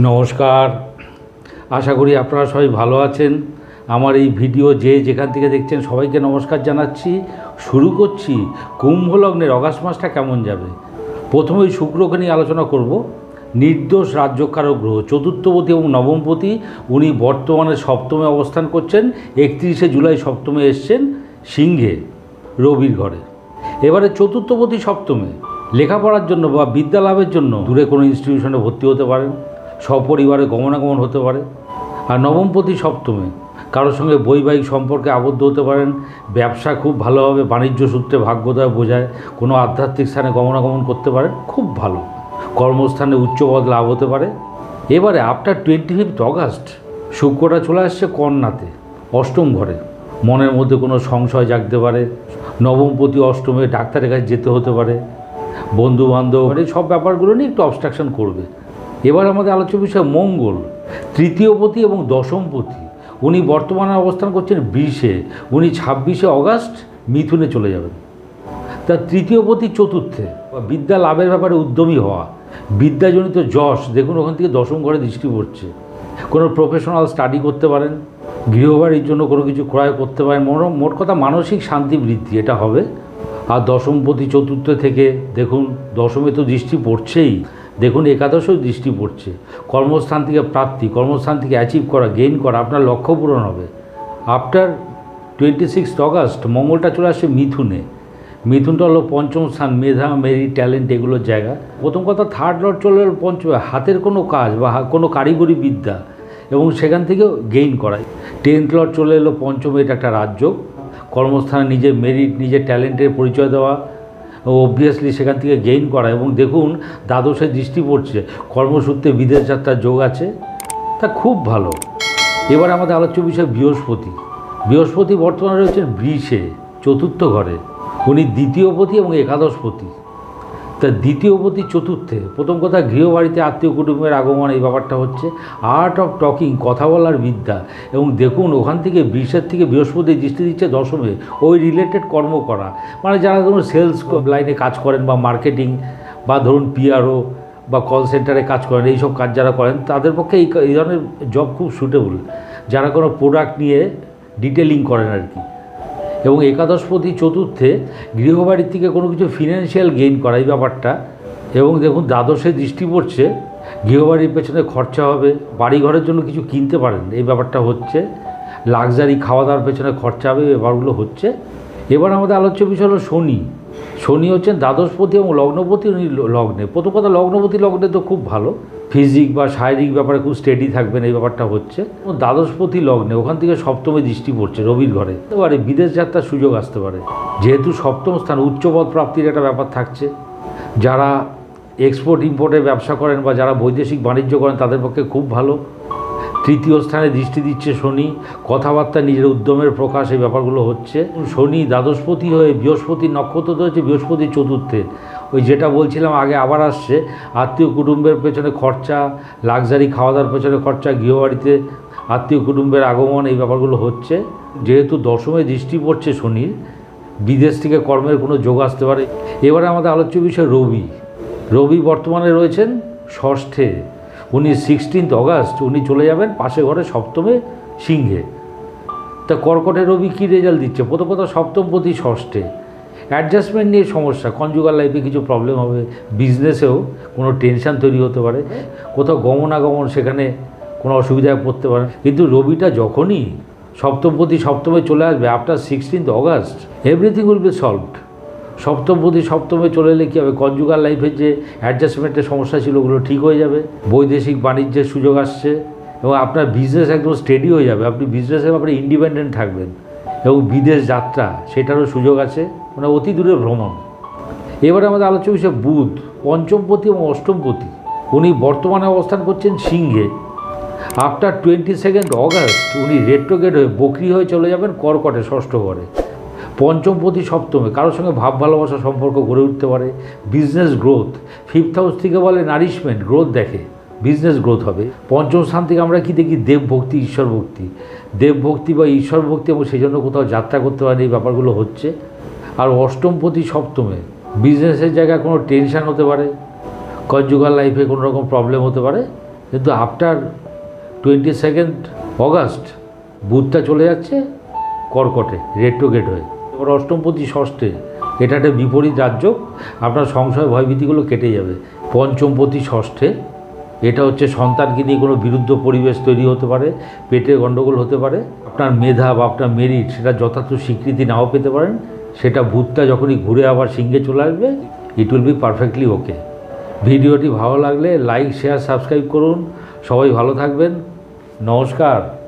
নমস্কার, আশা করি আপনারা সবাই ভালো আছেন। আমার এই ভিডিও যে যেখান থেকে দেখছেন সবাইকে নমস্কার জানাচ্ছি। শুরু করছি কুম্ভ লগ্নের অগাস্ট মাসটা কেমন যাবে। প্রথমেই শুক্রকে নিয়ে আলোচনা করব। নির্দোষ রাজ্যকারক গ্রহ চতুর্থপতি এবং নবমপতি, উনি বর্তমানে সপ্তমে অবস্থান করছেন। 31শে জুলাই সপ্তমে এসছেন সিংহে, রবির ঘরে। এবারে চতুর্থপতি সপ্তমে লেখাপড়ার জন্য বা বিদ্যা লাভের জন্য দূরে কোনো ইনস্টিটিউশনে ভর্তি হতে পারেন, সপরিবারে গমনাগমন হতে পারে। আর নবমপতি সপ্তমে কারোর সঙ্গে বৈবাহিক সম্পর্কে আবদ্ধ হতে পারেন, ব্যবসা খুব ভালো হবে, বাণিজ্য সূত্রে ভাগ্যোদয় বোঝায়, কোনো আধ্যাত্মিক স্থানে গমনাগমন করতে পারেন, খুব ভালো, কর্মস্থানে উচ্চপদ লাভ হতে পারে। এবারে আফটার 25 অগাস্ট শুক্রটা চলে আসছে কন্যাতে, অষ্টম ঘরে। মনের মধ্যে কোনো সংশয় জাগতে পারে, নবমপতি অষ্টমে ডাক্তারের কাছে যেতে হতে পারে, বন্ধুবান্ধব সব ব্যাপারগুলো নিয়ে একটু অবস্ট্রাকশন করবে। এবার আমাদের আলোচ্য বিষয় মঙ্গল, তৃতীয়পতি এবং দশমপতি, উনি বর্তমানে অবস্থান করছেন বৃষে। উনি 26শে অগাস্ট মিথুনে চলে যাবেন। তার তৃতীয়পতি চতুর্থে, বিদ্যা লাভের ব্যাপারে উদ্যমী হওয়া, বিদ্যাজনিত যশ, দেখুন ওখান থেকে দশম ঘরে দৃষ্টি পড়ছে। কোনো প্রফেশনাল স্টাডি করতে পারেন, গৃহবাড়ির জন্য কোনো কিছু ক্রয় করতে পারেন, মোট কথা মানসিক শান্তি বৃদ্ধি এটা হবে। আর দশমপতি চতুর্থ থেকে দেখুন দশমে তো দৃষ্টি পড়ছেই, দেখুন একাদশেও দৃষ্টি পড়ছে। কর্মস্থান থেকে প্রাপ্তি, কর্মস্থান থেকে অ্যাচিভ করা, গেইন করা, আপনার লক্ষ্য পূরণ হবে। আফটার 26 অগাস্ট মঙ্গলটা চলে আসছে মিথুনে। মিথুনটা হলো পঞ্চম স্থান, মেধা, মেরিট, ট্যালেন্ট এগুলোর জায়গা। প্রথম কথা থার্ড লর্ড চলে এলো পঞ্চমে, হাতের কোনো কাজ বা কোনো কারিগরি বিদ্যা এবং সেখান থেকেও গেইন করায়। 10th লর্ড চলে এলো পঞ্চমে, এটা একটা রাজযোগ। কর্মস্থানে নিজের মেরিট, নিজের ট্যালেন্টের পরিচয় দেওয়া, অবভিয়াসলি সেখান থেকে গেইন করা। এবং দেখুন দ্বাদশে দৃষ্টি পড়ছে, কর্মসূত্রে বিদেশ যাত্রার যোগ আছে, তা খুব ভালো। এবার আমাদের আলোচ্য বিষয় বৃহস্পতি। বৃহস্পতি বর্তমানে রয়েছেন বৃষে, চতুর্থ ঘরে। উনি দ্বিতীয়পতি এবং একাদশপতি। তা দ্বিতীয়পতি চতুর্থে, প্রথম কথা গৃহবাড়িতে আত্মীয় কুটুম্বের আগমন, এই ব্যাপারটা হচ্ছে। আর্ট অফ টকিং, কথা বলার বিদ্যা। এবং দেখুন ওখান থেকে বৃষের থেকে বৃহস্পতি দৃষ্টি দিচ্ছে দশমে, ওই রিলেটেড কর্ম করা, মানে যারা ধরুন সেলস লাইনে কাজ করেন বা মার্কেটিং বা ধরুন পিআরও বা কল সেন্টারে কাজ করেন, এইসব কাজ যারা করেন তাদের পক্ষে এই ধরনের জব খুব সুটেবল। যারা কোনো প্রোডাক্ট নিয়ে ডিটেলিং করেন আর কি। এবং একাদশপতি চতুর্থে গৃহবাড়ির থেকে কোনো কিছু ফিনান্সিয়াল গেইন করা, এই ব্যাপারটা। এবং দেখুন দ্বাদশে দৃষ্টি পড়ছে, গৃহবাড়ির পেছনে খরচা হবে, বাড়িঘরের জন্য কিছু কিনতে পারেন, এই ব্যাপারটা হচ্ছে। লাক্সারি খাওয়া দাওয়ার পেছনে খরচা হবে, এই ব্যাপারগুলো হচ্ছে। এবার আমাদের আলোচ্য বিষয় হলো শনি। শনি হচ্ছেন দ্বাদশপতি এবং লগ্নপতি, উনি লগ্নে। প্রথম কথা লগ্নপতি লগ্নে তো খুব ভালো, ফিজিক বা শারীরিক ব্যাপারে খুব স্টেডি থাকবেন, এই ব্যাপারটা হচ্ছে। দ্বাদশপতি লগ্নে, ওখান থেকে সপ্তমে দৃষ্টি পড়ছে রবির ঘরে। এবারে বিদেশ যাত্রার সুযোগ আসতে পারে, যেহেতু সপ্তম স্থান, উচ্চপদ প্রাপ্তির একটা ব্যাপার থাকছে। যারা এক্সপোর্ট ইম্পোর্টের ব্যবসা করেন বা যারা বৈদেশিক বাণিজ্য করেন তাদের পক্ষে খুব ভালো। তৃতীয় স্থানে দৃষ্টি দিচ্ছে শনি, কথাবার্তা, নিজের উদ্যমের প্রকাশ, এই ব্যাপারগুলো হচ্ছে। শনি দ্বাদশপতি হয়ে বৃহস্পতির নক্ষত্র ধরেছে, বৃহস্পতি চতুর্থে। ওই যেটা বলছিলাম আগে আবার আসছে, আত্মীয় কুটুম্বের পেছনে খরচা, লাক্সারি খাওয়া দাওয়ার পেছনে খরচা, গৃহবাড়িতে আত্মীয় কুটুম্বের আগমন, এই ব্যাপারগুলো হচ্ছে। যেহেতু দশমে দৃষ্টি পড়ছে শনির, বিদেশ থেকে কর্মের কোনো যোগ আসতে পারে। এবারে আমাদের আলোচ্য বিষয় রবি। রবি বর্তমানে রয়েছেন ষষ্ঠে। উনি 16 অগাস্ট উনি চলে যাবেন পাশে ঘরে সপ্তমে সিংহে। তা কর্কটে রবি কী রেজাল্ট দিচ্ছে? প্রথম কথা সপ্তমপতি ষষ্ঠে, অ্যাডজাস্টমেন্ট নিয়ে সমস্যা, কনজুগাল লাইফে কিছু প্রবলেম হবে, বিজনেসেও কোনো টেনশান তৈরি হতে পারে, কোথাও গমনাগমন সেখানে কোনো অসুবিধায় পড়তে পারে। কিন্তু রবিটা যখনই সপ্তমপতি সপ্তমে চলে আসবে after 16 August, everything will be solved. সপ্তমপতি সপ্তমে চলে এলে কী হবে, কনজুগাল লাইফের যে অ্যাডজাস্টমেন্টের সমস্যা ছিল ওগুলো ঠিক হয়ে যাবে, বৈদেশিক বাণিজ্যের সুযোগ আসছে এবং আপনার বিজনেস একদম স্টেডি হয়ে যাবে। আপনি বিজনেসের ব্যাপারে ইন্ডিপেন্ডেন্ট থাকবেন এবং বিদেশ যাত্রা সেটারও সুযোগ আছে, মানে অতি দূরে ভ্রমণ। এবারে আমাদের আলোচ্য বিষয় বুধ, পঞ্চমপতি এবং অষ্টমপতি। উনি বর্তমানে অবস্থান করছেন সিংহে। আফটার 22 অগাস্ট উনি রেট্রোগেট হয়ে বকরি হয়ে চলে যাবেন কর্কটে, ষষ্ঠ ঘরে। পঞ্চমপতি সপ্তমে, কারোর সঙ্গে ভাব ভালোবাসা সম্পর্ক গড়ে উঠতে পারে, বিজনেস গ্রোথ। 5th হাউস থেকে বলে নারিশমেন্ট, গ্রোথ দেখে, বিজনেস গ্রোথ হবে। পঞ্চম স্থান থেকে আমরা কি দেখি, দেবভক্তি, ঈশ্বর ভক্তি, দেবভক্তি বা ঈশ্বর ভক্তি, এবং সেই জন্য কোথাও যাত্রা করতে পারেন, এই ব্যাপারগুলো হচ্ছে। আর অষ্টমপতি সপ্তমে বিজনেসের জায়গায় কোনো টেনশান হতে পারে, কনজুগাল লাইফে কোনো রকম প্রবলেম হতে পারে, কিন্তু আফটার 22 অগাস্ট বুধটা চলে যাচ্ছে কর্কটে, রেট্রোগেট হয়ে। এবার অষ্টমপতি ষষ্ঠে, এটা একটা বিপরীত রাজযোগ, আপনার সংশয় ভয়ভীতিগুলো কেটে যাবে। পঞ্চমপতি ষষ্ঠে, এটা হচ্ছে সন্তানকে নিয়ে কোনো বিরুদ্ধ পরিবেশ তৈরি হতে পারে, পেটের গণ্ডগোল হতে পারে, আপনার মেধা বা আপনার মেরিট সেটা যথার্থ স্বীকৃতি নাও পেতে পারেন। সেটা বুধটা যখনই ঘুরে আবার সিংহে চলে আসবে, ইট উইল বি পারফেক্টলি ওকে। ভিডিওটি ভালো লাগলে লাইক, শেয়ার, সাবস্ক্রাইব করুন। সবাই ভালো থাকবেন। নমস্কার।